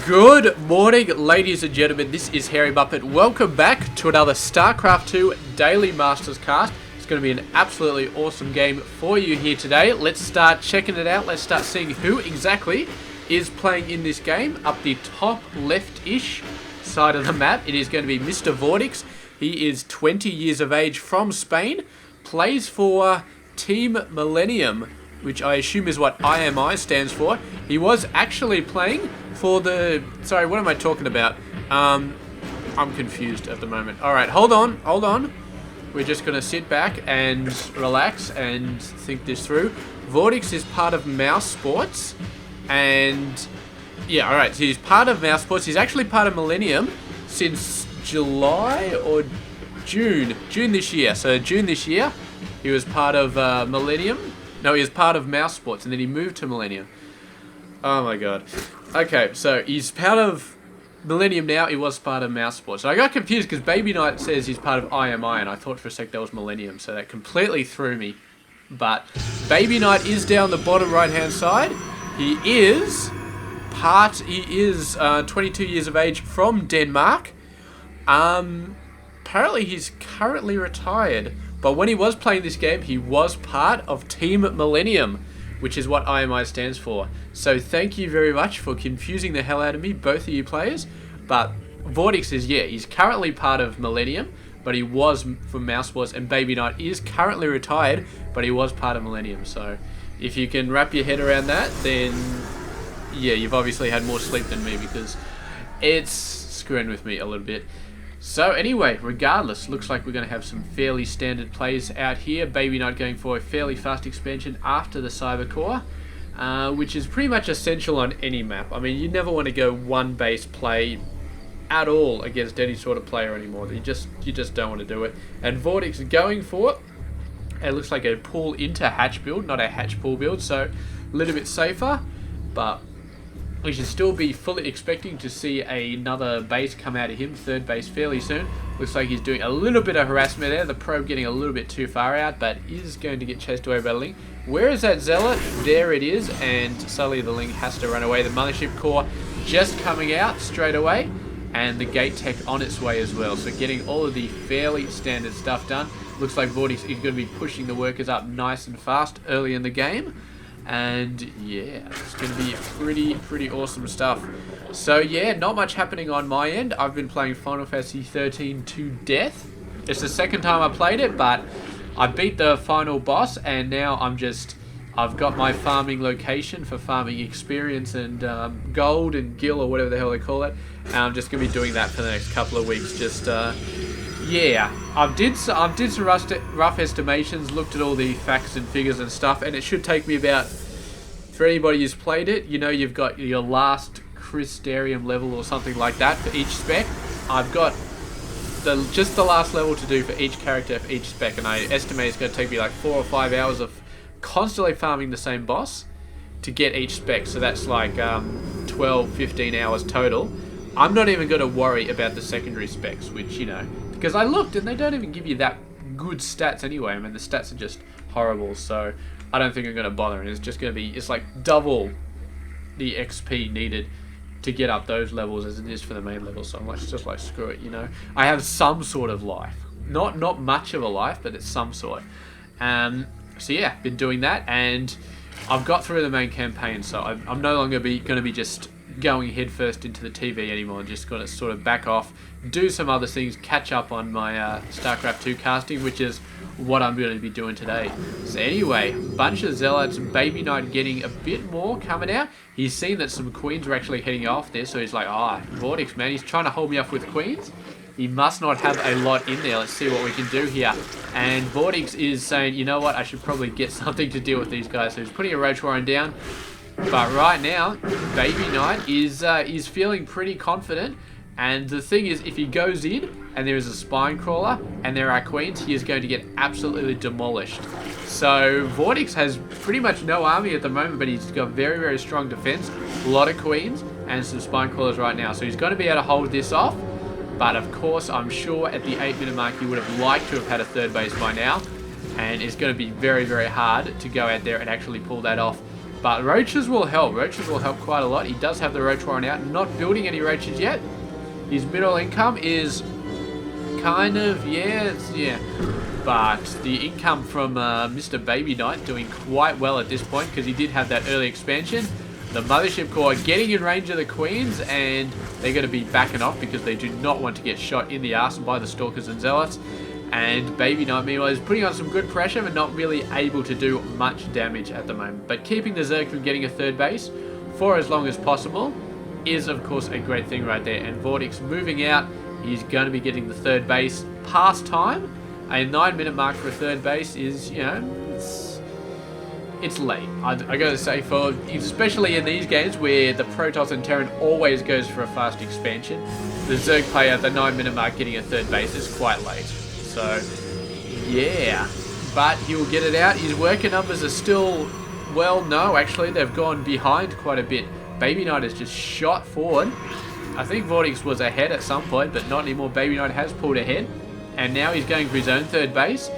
Good morning, ladies and gentlemen. This is Harry Muppet. Welcome back to another Starcraft 2 Daily Masters cast. It's going to be an absolutely awesome game for you here today. Let's start checking it out. Let's start seeing who exactly is playing in this game. Up the top left-ish side of the map, it is going to be Mr. VortiX. He is 20 years of age, from Spain, plays for Team Millennium, which I assume is what IMI stands for. He was actually playing for the... Sorry, what am I talking about? I'm confused at the moment. Alright, hold on. We're just going to sit back and relax and think this through. VortiX is part of Mouse Sports. And... yeah, alright, so he's part of Mouse Sports. He's actually part of Millennium since July or June. June this year. So June this year, he was part of Millennium. No, he was part of Mouse Sports, and then he moved to Millennium. Oh my god. Okay, so he's part of Millennium now. He was part of Mouse Sports. So I got confused because BabyKnight says he's part of IMI, and I thought for a sec that was Millennium, so that completely threw me. But BabyKnight is down the bottom right-hand side. He is 22 years of age, from Denmark. Apparently he's currently retired. But when he was playing this game, he was part of Team Millennium, which is what IMI stands for. So thank you very much for confusing the hell out of me, both of you players. But VortiX is, yeah, he's currently part of Millennium, but he was from Mouse Sports, and BabyKnight is currently retired, but he was part of Millennium. So if you can wrap your head around that, then yeah, you've obviously had more sleep than me, because it's screwing with me a little bit. So anyway, regardless, looks like we're going to have some fairly standard plays out here. BabyKnight going for a fairly fast expansion after the Cyber Core, which is pretty much essential on any map. I mean, you never want to go one base play at all against any sort of player anymore. You just don't want to do it. And VortiX going for it looks like a pull into hatch build, not a hatch pull build, so a little bit safer, but we should still be fully expecting to see another base come out of him, third base, fairly soon. Looks like he's doing a little bit of harassment there. The probe getting a little bit too far out, but is going to get chased away by the Ling. Where is that Zealot? There it is, and suddenly the Ling has to run away. The Mothership Core just coming out straight away, and the Gate Tech on its way as well. So getting all of the fairly standard stuff done. Looks like VortiX is going to be pushing the workers up nice and fast early in the game. And yeah, it's going to be pretty awesome stuff. So yeah, not much happening on my end. I've been playing Final Fantasy 13 to death. It's the second time I played it, but I beat the final boss, and now I've got my farming location for farming experience and gold and gil, or whatever the hell they call it. And I'm just going to be doing that for the next couple of weeks. Just yeah, I did some rough estimations, looked at all the facts and figures and stuff, and it should take me about, for anybody who's played it, you know, you've got your last Crystarium level or something like that for each spec. I've got just the last level to do for each character for each spec, and I estimate it's going to take me like 4 or 5 hours of constantly farming the same boss to get each spec, so that's like 12-15 hours total. I'm not even going to worry about the secondary specs, which, you know, because I looked and they don't even give you that good stats anyway. I mean, the stats are just horrible, so I don't think I'm going to bother. And it's just going to be, it's like double the XP needed to get up those levels as it is for the main level. So I'm like, just like, screw it, you know. I have some sort of life. Not much of a life, but it's some sort. So yeah, been doing that, and I've got through the main campaign, so I'm no longer going to be just going headfirst into the TV anymore. Just got to sort of back off, do some other things, catch up on my Starcraft 2 casting, which is what I'm going to be doing today. So anyway, bunch of Zealots, BabyKnight getting a bit more coming out. He's seen that some Queens are actually heading off there, so he's like, VortiX, man, he's trying to hold me off with Queens. He must not have a lot in there. Let's see what we can do here. And VortiX is saying, you know what, I should probably get something to deal with these guys. So he's putting a Roach Warren down. But right now, BabyKnight is feeling pretty confident. And the thing is, if he goes in and there is a Spine Crawler and there are Queens, he is going to get absolutely demolished. So VortiX has pretty much no army at the moment, but he's got very strong defense, a lot of Queens and some Spine Crawlers right now. So he's going to be able to hold this off. But of course, I'm sure at the 8-minute mark, he would have liked to have had a third base by now. And it's going to be very hard to go out there and actually pull that off. But roaches will help. Roaches will help quite a lot. He does have the roach warren out. Not building any roaches yet. His middle income is kind of, yeah. But the income from Mr. BabyKnight doing quite well at this point because he did have that early expansion. The Mothership Core getting in range of the Queens, and they're going to be backing off because they do not want to get shot in the arse by the Stalkers and Zealots. And BabyKnight, meanwhile, is putting on some good pressure but not really able to do much damage at the moment. But keeping the Zerg from getting a third base for as long as possible is, of course, a great thing right there. And VortiX moving out, he's going to be getting the third base past time. A 9-minute mark for a third base is, you know, it's late. I gotta say, for especially in these games where the Protoss and Terran always goes for a fast expansion, the Zerg player at the 9-minute mark getting a third base is quite late. So, yeah. But he'll get it out. His worker numbers are still, well, no, actually, they've gone behind quite a bit. BabyKnight has just shot forward. I think VortiX was ahead at some point, but not anymore. BabyKnight has pulled ahead. And now he's going for his own third base.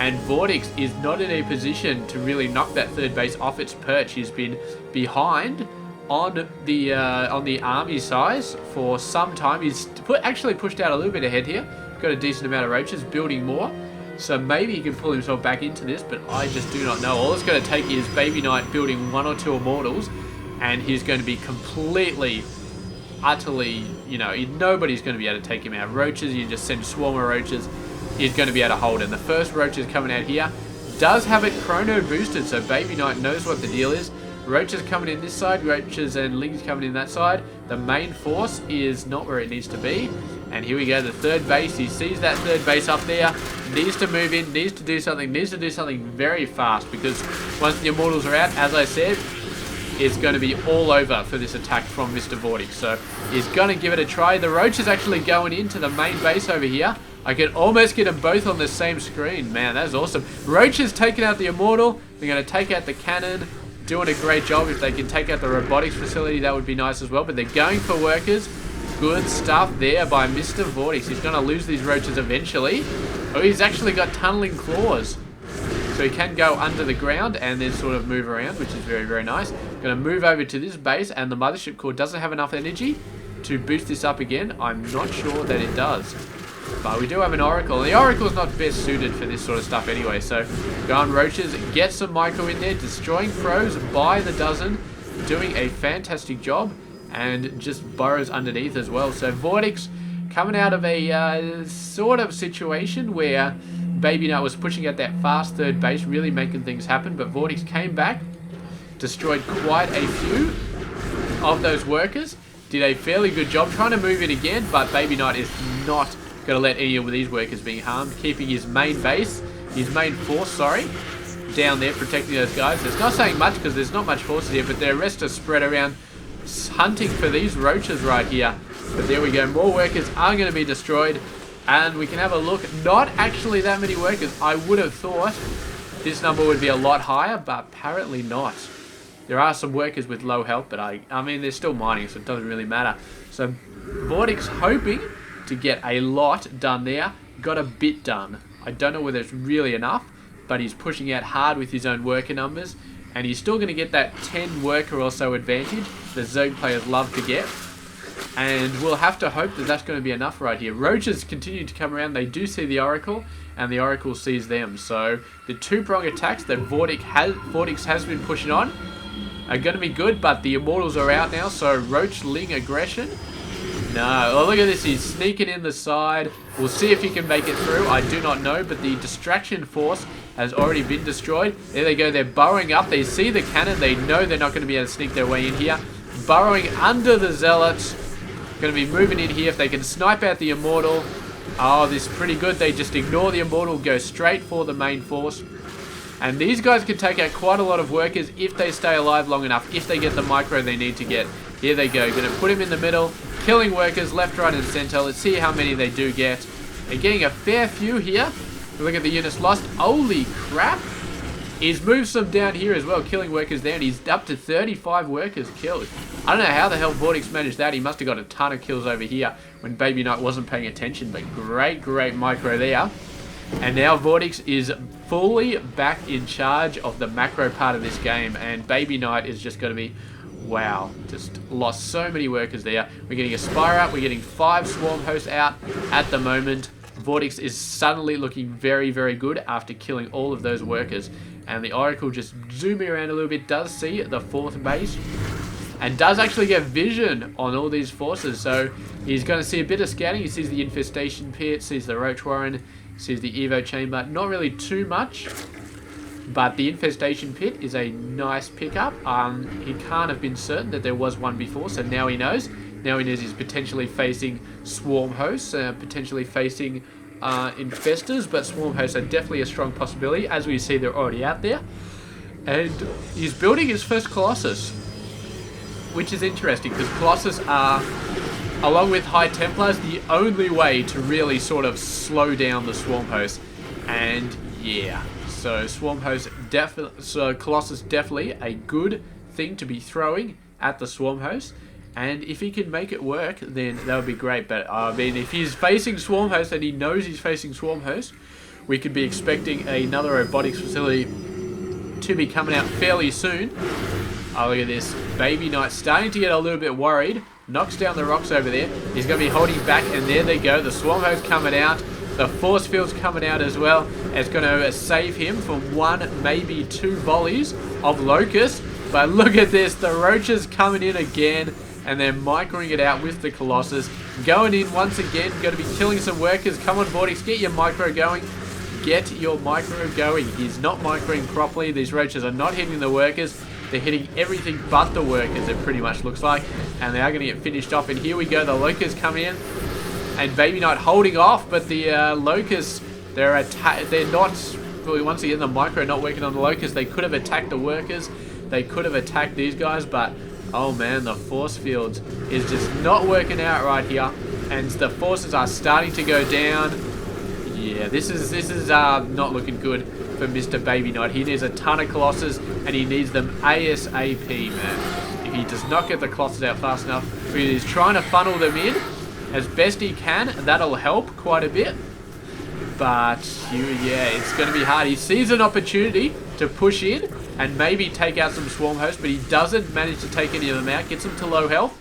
And VortiX is not in a position to really knock that third base off its perch. He's been behind on the army size for some time. He's actually pushed out a little bit ahead here. Got a decent amount of roaches, building more. So maybe he can pull himself back into this, but I just do not know. All it's going to take is BabyKnight building 1 or 2 Immortals, and he's going to be completely, utterly, you know, nobody's going to be able to take him out. Roaches, you just send swarm of roaches, he's going to be able to hold it. And the first roaches coming out here does have it chrono boosted, so BabyKnight knows what the deal is. Roaches coming in this side, roaches and lings coming in that side. The main force is not where it needs to be. And here we go, the third base. He sees that third base up there, needs to move in, needs to do something very fast, because once the Immortals are out, as I said, it's going to be all over for this attack from Mr. VortiX. So he's going to give it a try. The Roach is actually going into the main base over here. I can almost get them both on the same screen. Man, that's awesome. Roach has taken out the Immortal. They're going to take out the cannon. Doing a great job. If they can take out the robotics facility, that would be nice as well. But they're going for workers. Good stuff there by Mr. VortiX. He's going to lose these roaches eventually. Oh, he's actually got tunneling claws. So he can go under the ground and then sort of move around, which is very, very nice. Going to move over to this base, and the Mothership Core doesn't have enough energy to boost this up again. I'm not sure that it does. But we do have an Oracle. The Oracle's not best suited for this sort of stuff anyway. So go on Roaches, get some micro in there, destroying crows by the dozen, doing a fantastic job, and just burrows underneath as well. So VortiX coming out of a sort of situation where BabyKnight was pushing at that fast third base, really making things happen, but VortiX came back, destroyed quite a few of those workers, did a fairly good job trying to move in again, but BabyKnight is not going to let any of these workers being harmed, keeping his main base, his main force, sorry, down there protecting those guys. It's not saying much because there's not much forces here, but the rest are spread around hunting for these roaches right here. But there we go, more workers are going to be destroyed, and we can have a look. Not actually that many workers. I would have thought this number would be a lot higher, but apparently not. There are some workers with low health, but I mean, they're still mining, so it doesn't really matter. So VortiX hoping to get a lot done there. Got a bit done. I don't know whether it's really enough, but he's pushing out hard with his own worker numbers, and he's still going to get that 10 worker or so advantage that Zerg players love to get. And we'll have to hope that that's going to be enough right here. Roaches continue to come around. They do see the Oracle, and the Oracle sees them. So the two-prong attacks that VortiX has been pushing on are going to be good, but the Immortals are out now, so Roach-Ling aggression. No. Oh, look at this. He's sneaking in the side. We'll see if he can make it through. I do not know, but the distraction force has already been destroyed. There they go. They're burrowing up. They see the cannon. They know they're not going to be able to sneak their way in here. Burrowing under the Zealots. Going to be moving in here. If they can snipe out the Immortal. Oh, this is pretty good. They just ignore the Immortal. Go straight for the main force. And these guys can take out quite a lot of workers if they stay alive long enough. If they get the micro they need to get. Here they go. Going to put him in the middle. Killing workers left, right, and center. Let's see how many they do get. They're getting a fair few here. Look at the units lost. Holy crap. He's moved some down here as well, killing workers there, and he's up to 35 workers killed. I don't know how the hell VortiX managed that. He must have got a ton of kills over here when BabyKnight wasn't paying attention, but great, great micro there. And now VortiX is fully back in charge of the macro part of this game, and BabyKnight is just going to be, wow, just lost so many workers there. We're getting a Spire out, we're getting 5 Swarm hosts out at the moment. VortiX is suddenly looking very, very good after killing all of those workers. And the Oracle, just zooming around a little bit, does see the 4th base and does actually get vision on all these forces. So he's going to see a bit of scouting. He sees the Infestation Pit, sees the Roach Warren, sees the Evo Chamber. Not really too much, but the Infestation Pit is a nice pickup. He can't have been certain that there was one before, so now he knows. Now he knows he's potentially facing Swarm hosts, potentially facing Infestors, but Swarm hosts are definitely a strong possibility. As we see, they're already out there. And he's building his first Colossus, which is interesting because Colossus are, along with High Templars, the only way to really sort of slow down the Swarm hosts. And yeah, so Swarm hosts definitely, so Colossus definitely a good thing to be throwing at the Swarm hosts. And if he can make it work, then that would be great. But I mean, if he's facing Swarm hosts and he knows he's facing Swarm hosts, we could be expecting another robotics facility to be coming out fairly soon. Oh, look at this. BabyKnight starting to get a little bit worried. Knocks down the rocks over there. He's going to be holding back, and there they go. The Swarm host coming out. The force field's coming out as well. It's going to save him from 1, maybe 2 volleys of Locust. But look at this. The Roaches coming in again, and they're microing it out with the Colossus. Going in once again. Going to be killing some workers. Come on, VortiX. Get your micro going. Get your micro going. He's not microing properly. These Roaches are not hitting the workers. They're hitting everything but the workers, it pretty much looks like. And they are going to get finished off. And here we go. The Locusts come in. And BabyKnight holding off. But the Locusts, they're not... Once again, the micro not working on the Locusts. They could have attacked the workers. They could have attacked these guys. But, oh man, the force fields is just not working out right here. And the forces are starting to go down. Yeah, this is not looking good for Mr. BabyKnight. He needs a ton of Colossus, and he needs them ASAP, man. If he does not get the Colossus out fast enough, he's trying to funnel them in as best he can. That'll help quite a bit. But, yeah, it's going to be hard. He sees an opportunity to push in and maybe take out some Swarm hosts, but he doesn't manage to take any of them out. Gets them to low health.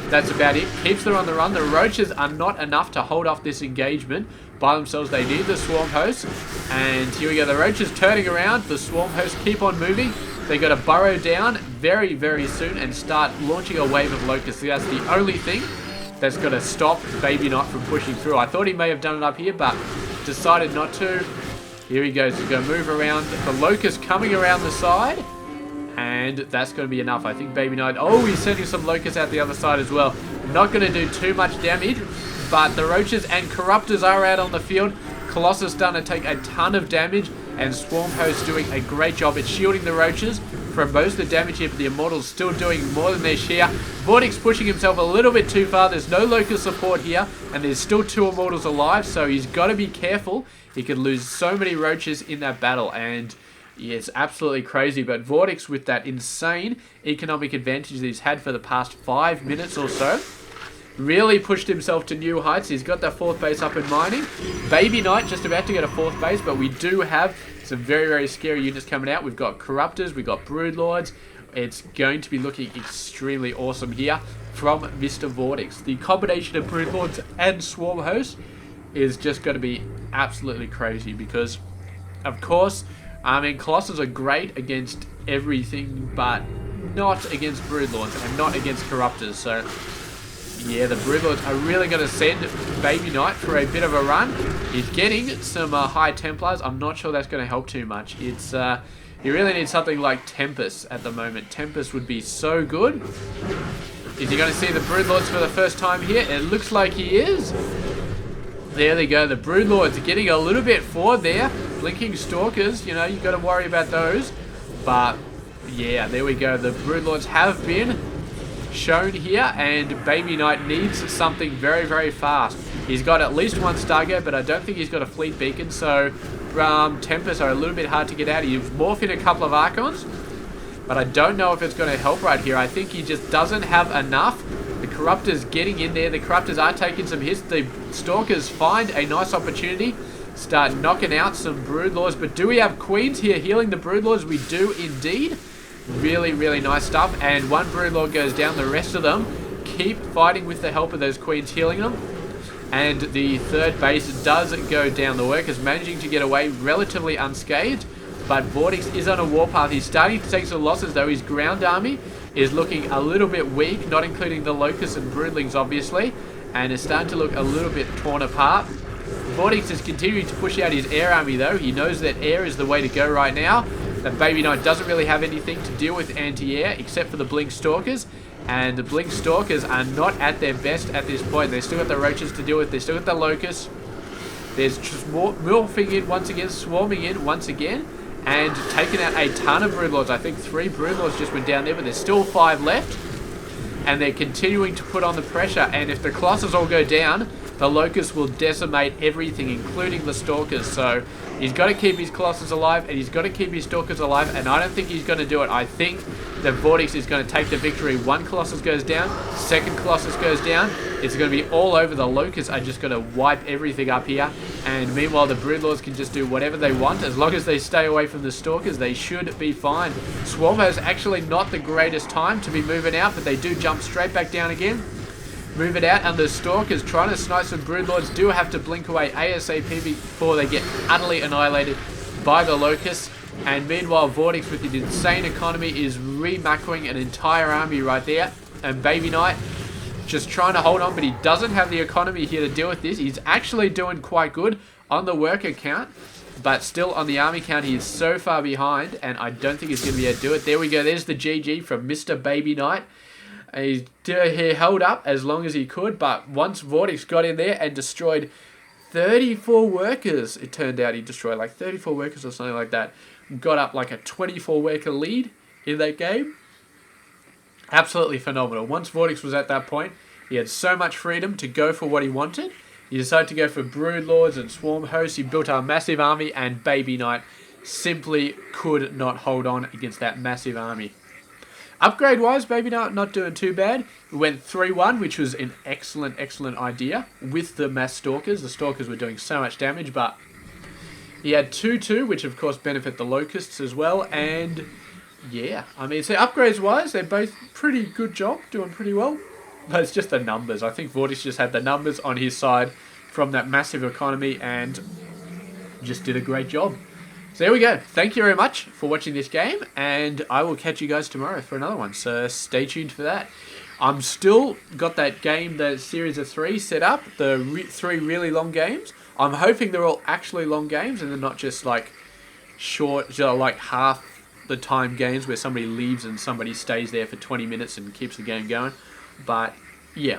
That's about it. Keeps them on the run. The Roaches are not enough to hold off this engagement by themselves. They need the Swarm hosts. And here we go. The Roaches turning around. The Swarm hosts keep on moving. They got to burrow down very, very soon and start launching a wave of Locusts. That's the only thing that's going to stop BabyKnight from pushing through. I thought he may have done it up here, but decided not to. Here he goes. He's going to move around. The Locust coming around the side. And that's going to be enough. I think BabyKnight... Oh, he's sending some Locusts out the other side as well. Not going to do too much damage. But the Roaches and Corruptors are out on the field. Colossus starting to take a ton of damage. And Swarm Host doing a great job at shielding the Roaches from most of the damage here. But the Immortals still doing more than their share. VortiX pushing himself a little bit too far. There's no Locust support here. And there's still 2 Immortals alive. So he's got to be careful. He could lose so many Roaches in that battle. And... yeah, it's absolutely crazy, but VortiX, with that insane economic advantage that he's had for the past 5 minutes or so, really pushed himself to new heights. He's got that 4th base up and mining. BabyKnight just about to get a 4th base, but we do have some very, very scary units coming out. We've got Corruptors, we've got Broodlords. It's going to be looking extremely awesome here from Mr. VortiX. The combination of Broodlords and Swarm Hosts is just going to be absolutely crazy because, of course... I mean, Colossus are great against everything, but not against Broodlords and not against Corruptors. So, yeah, the Broodlords are really going to send BabyKnight for a bit of a run. He's getting some High Templars. I'm not sure that's going to help too much. It's you really need something like Tempest at the moment. Tempest would be so good. Is he going to see the Broodlords for the first time here? It looks like he is. There they go. The Broodlords are getting a little bit forward there. Blinking Stalkers, you know, you've got to worry about those. But, yeah, there we go. The Broodlords have been shown here, and BabyKnight needs something very, very fast. He's got at least 1 Stargate, but I don't think he's got a Fleet Beacon, so Tempests are a little bit hard to get out. He's morphed in a couple of Archons, but I don't know if it's going to help right here. I think he just doesn't have enough. The Corruptors getting in there. The Corruptors are taking some hits. The Stalkers find a nice opportunity. start knocking out some Broodlords. But do we have Queens here healing the Broodlords? We do indeed. Really, really nice stuff. And one Broodlord goes down. The rest of them keep fighting with the help of those Queens healing them. And the third base does go down. The Workers managing to get away relatively unscathed. But VortiX is on a warpath. He's starting to take some losses, though. His ground army is looking a little bit weak, not including the Locusts and Broodlings, obviously. And it's starting to look a little bit torn apart. VortiX is continuing to push out his air army, though. He knows that air is the way to go right now. The BabyKnight doesn't really have anything to deal with anti-air, except for the Blink Stalkers. And the Blink Stalkers are not at their best at this point. They've still got the Roaches to deal with. They've still got the Locusts. There's just morphing in once again, swarming in once again. And taking out a ton of Broodlords. I think 3 Broodlords just went down there, but there's still 5 left. And they're continuing to put on the pressure. And if the Colossus all go down, the Locusts will decimate everything, including the Stalkers. So he's got to keep his Colossus alive, and he's got to keep his Stalkers alive. And I don't think he's going to do it. I think that VortiX is going to take the victory. One Colossus goes down, second Colossus goes down. It's going to be all over. The Locusts are just going to wipe everything up here. And meanwhile, the Broodlords can just do whatever they want. As long as they stay away from the Stalkers, they should be fine. Swarmo's actually not the greatest time to be moving out, but they do jump straight back down again. Move it out, and the Stalkers trying to snipe some Broodlords do have to blink away ASAP before they get utterly annihilated by the Locusts. And meanwhile, VortiX with his insane economy is re-macroing an entire army right there. And BabyKnight just trying to hold on, but he doesn't have the economy here to deal with this. He's actually doing quite good on the worker count, but still on the army count, he is so far behind, and I don't think he's going to be able to do it. There we go. There's the GG from Mr. BabyKnight. He held up as long as he could, but once VortiX got in there and destroyed 34 workers, it turned out he destroyed like 34 workers or something like that. Got up like a 24 worker lead in that game. Absolutely phenomenal. Once VortiX was at that point, he had so much freedom to go for what he wanted. He decided to go for Broodlords and Swarm Hosts. He built a massive army, and BabyKnight simply could not hold on against that massive army. Upgrade-wise, BabyKnight not doing too bad. We went 3-1, which was an excellent, excellent idea with the mass Stalkers. The Stalkers were doing so much damage, but he had 2-2, which of course benefit the Locusts as well. And yeah, I mean, so upgrades-wise, they're both pretty good job, doing pretty well. But it's just the numbers. I think VortiX just had the numbers on his side from that massive economy and just did a great job. So there we go. Thank you very much for watching this game, and I will catch you guys tomorrow for another one. So stay tuned for that. I'm still got that game, the series of 3 set up, the 3 really long games. I'm hoping they're all actually long games and they're not just like short, like half the time games where somebody leaves and somebody stays there for 20 minutes and keeps the game going. But yeah,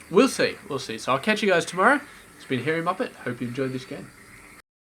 we'll see. We'll see. So I'll catch you guys tomorrow. It's been Harry Muppet. Hope you enjoyed this game.